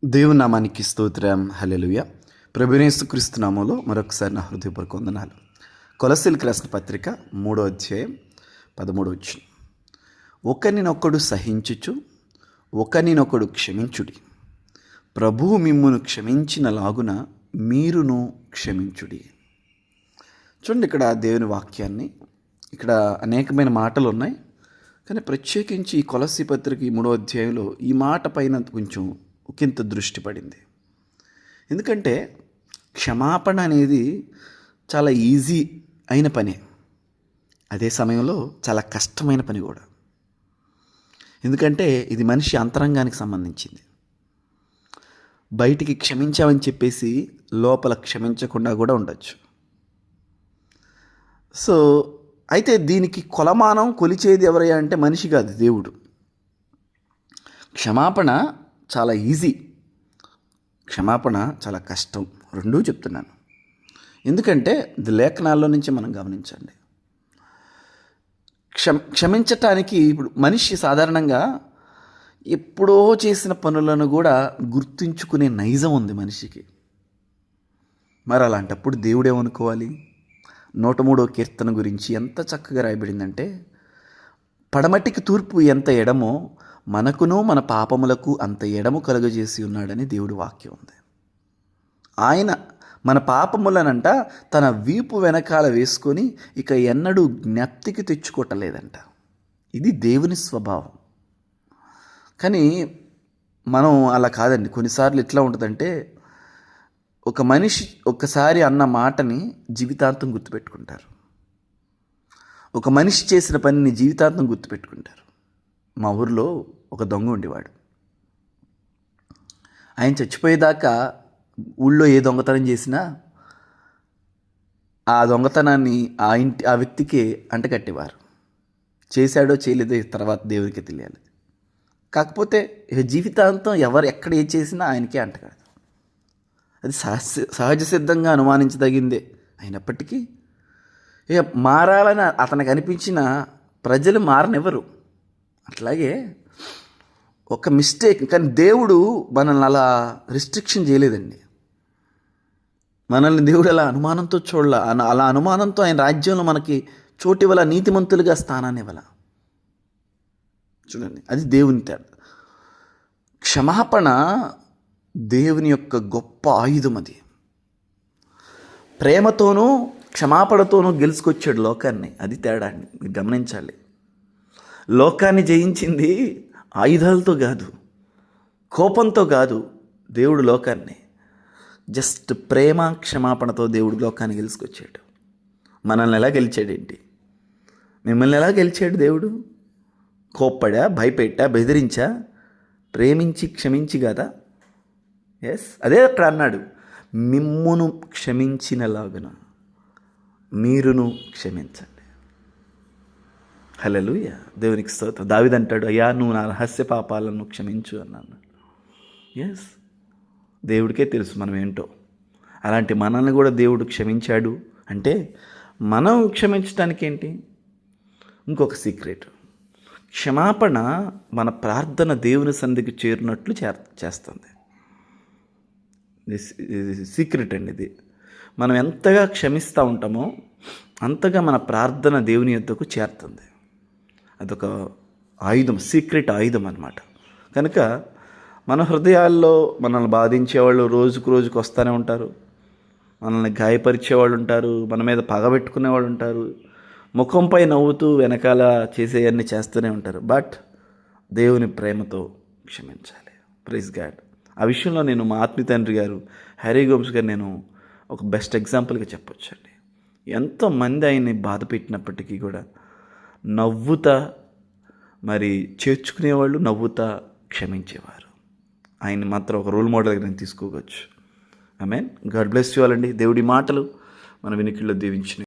దేవుని నామానికి స్తోత్రం. హల్లెలూయా. ప్రభునేసు క్రీస్తు నామంలో మరొకసారి నా హృదయపూర్వక వందనాలు. కొలస్సీలకు రాసిన పత్రిక 3వ అధ్యాయం 13వ వచనం. ఒకరినొకడు సహించుచు ఒకరినొకడు క్షమించుడి, ప్రభువు మిమ్మును క్షమించిన లాగున మీరును క్షమించుడి. చూడండి, ఇక్కడ దేవుని వాక్యాన్ని, ఇక్కడ అనేకమైన మాటలు ఉన్నాయి, కానీ ప్రత్యేకించి ఈ కొలస్సీ పత్రిక 3వ అధ్యాయంలో ఈ మాట పైన కొంచెం ఒకంత దృష్టి పడింది. ఎందుకంటే క్షమాపణ అనేది చాలా ఈజీ అయిన పనే, అదే సమయంలో చాలా కష్టమైన పని కూడా. ఎందుకంటే ఇది మనిషి అంతరంగానికి సంబంధించింది. బయటికి క్షమించామని చెప్పేసి లోపల క్షమించకుండా కూడా ఉండొచ్చు. సో అయితే దీనికి కొలమానం కొలిచేది ఎవరయ్యా అంటే మనిషి కాదు, దేవుడు. క్షమాపణ చాలా ఈజీ, క్షమాపణ చాలా కష్టం, రెండూ చెప్తున్నాను. ఎందుకంటే ఇది లేఖనాల్లో నుంచి మనం గమనించండి. క్షమించటానికి ఇప్పుడు మనిషి సాధారణంగా ఎప్పుడో చేసిన పనులను కూడా గుర్తుంచుకునే నైజం ఉంది మనిషికి. మరి అలాంటప్పుడు దేవుడేమనుకోవాలి? 103వ కీర్తన గురించి ఎంత చక్కగా రాయబడిందంటే, పడమటికి తూర్పు ఎంత ఎడమో మనకును మన పాపములకు అంత ఎడము కలుగజేసి ఉన్నాడని దేవుడి వాక్యం ఉంది. ఆయన మన పాపములనంట తన వీపు వెనకాల వేసుకొని ఇక ఎన్నడూ జ్ఞప్తికి తెచ్చుకోవటలేదంట. ఇది దేవుని స్వభావం. కానీ మనం అలా కాదండి. కొన్నిసార్లు ఎట్లా ఉంటుందంటే, ఒక మనిషి ఒక్కసారి అన్న మాటని జీవితాంతం గుర్తుపెట్టుకుంటారు, ఒక మనిషి చేసిన పనిని జీవితాంతం గుర్తుపెట్టుకుంటారు. మా ఊరిలో ఒక దొంగ ఉండేవాడు. ఆయన చచ్చిపోయేదాకా ఊళ్ళో ఏ దొంగతనం చేసినా ఆ దొంగతనాన్ని ఆ వ్యక్తికే అంటకట్టేవారు. చేశాడో చేయలేదో తర్వాత దేవుడికి తెలియాలి. కాకపోతే జీవితాంతం ఎవరు ఎక్కడ ఏ చేసినా ఆయనకే అంటకాదు. అది సహజ సిద్ధంగా అనుమానించదగిందే. అయినప్పటికీ ఇక మారాలని అతనికి అనిపించిన ప్రజలు మారనివ్వరు. అట్లాగే ఒక మిస్టేక్, కానీ దేవుడు మనల్ని అలా రిస్ట్రిక్షన్ చేయలేదండి. మనల్ని దేవుడు అలా అనుమానంతో చూడాల. అలా అనుమానంతో ఆయన రాజ్యంలో మనకి చోటు ఇవ్వాల, నీతిమంతులుగా స్థానాన్ని ఇవ్వాల. చూడండి, అది దేవుని తేడా. క్షమాపణ దేవుని యొక్క గొప్ప ఆయుధం. అది ప్రేమతోనూ క్షమాపణతోనూ గెలుచుకొచ్చాడు లోకాన్ని. అది తేడా అండి, మీరు గమనించాలి. లోకాన్ని జయించింది ఆయుధాలతో కాదు, కోపంతో కాదు. దేవుడు లోకాన్ని జస్ట్ ప్రేమ క్షమాపణతో దేవుడు లోకాన్ని గెలుచుకొచ్చాడు. మనల్ని ఎలా గెలిచాడేంటి? మిమ్మల్ని ఎలా గెలిచాడు దేవుడు? కోప్పడా, భయపెట్టా, బెదిరించా? ప్రేమించి క్షమించి కదా. అదే అక్కడ అన్నాడు, మిమ్మును క్షమించినలాగున మీరును క్షమించండి. హల్లెలూయా, దేవునికి స్తోత్రం. దావీదు అంటాడు, అయ్యా నువ్వు నా రహస్య పాపాలను క్షమించు అన్నాను. దేవుడికే తెలుసు మనం ఏంటో. అలాంటి మనల్ని కూడా దేవుడు క్షమించాడు అంటే మనం క్షమించడానికి ఏంటి? ఇంకొక సీక్రెట్. క్షమాపణ మన ప్రార్థన దేవుని సన్నిధికి చేరినట్లు చేస్తుంది. సీక్రెట్ అండి ఇది. మనం ఎంతగా క్షమిస్తూ ఉంటామో అంతగా మన ప్రార్థన దేవుని యొద్దకు చేరుతుంది. అదొక ఆయుధం, సీక్రెట్ ఆయుధం అన్నమాట. కనుక మన హృదయాల్లో మనల్ని బాధించేవాళ్ళు రోజుకు వస్తూనే ఉంటారు, మనల్ని గాయపరిచేవాళ్ళు ఉంటారు, మన మీద పగబెట్టుకునేవాళ్ళు ఉంటారు, ముఖంపై నవ్వుతూ వెనకాల చేసేవన్నీ చేస్తూనే ఉంటారు. బట్ దేవుని ప్రేమతో క్షమించాలి. Praise God. ఆ విషయంలో నేను మా ఆత్మీయ తండ్రి గారు హ్యారీ గోమ్స్ గారు నేను ఒక బెస్ట్ ఎగ్జాంపుల్గా చెప్పొచ్చండి. ఎంతోమంది ఆయన్ని బాధ పెట్టినప్పటికీ కూడా నవ్వుతా మరి చేర్చుకునేవాళ్ళు, నవ్వుతా క్షమించేవారు. ఆయన్ని మాత్రం ఒక రోల్ మోడల్గా నేను తీసుకోవచ్చు. ఆమేన్. గాడ్ బ్లెస్ యు ఆల్ అండి. దేవుడి మాటలు మన వినికిడిలో దీవించిన